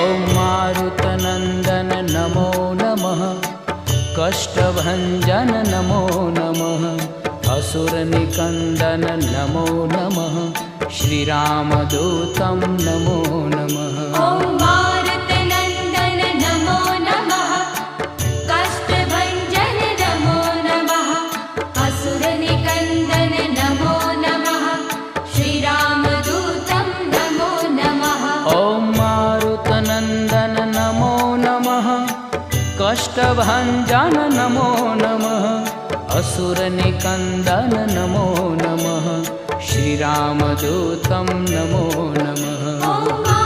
ॐ मारुतनन्दन नमो नमः, कष्टभञ्जन नमो नमः, असुरनिकन्दन नमो नमः, श्रीरामदूतं नमो नमः। ॐ मारुतनन्दन नमो नमः, कष्टभञ्जन नमो नमः, असुरनिकन्दन नमो नमः, श्रीरामदूतं नमो नमः। ॐ मारुतनन्दन नमो नमः, कष्टभञ्जन नमो नमः, असुरनिकन्दन नमो नमः, श्रीरामदूतं नमो नमः।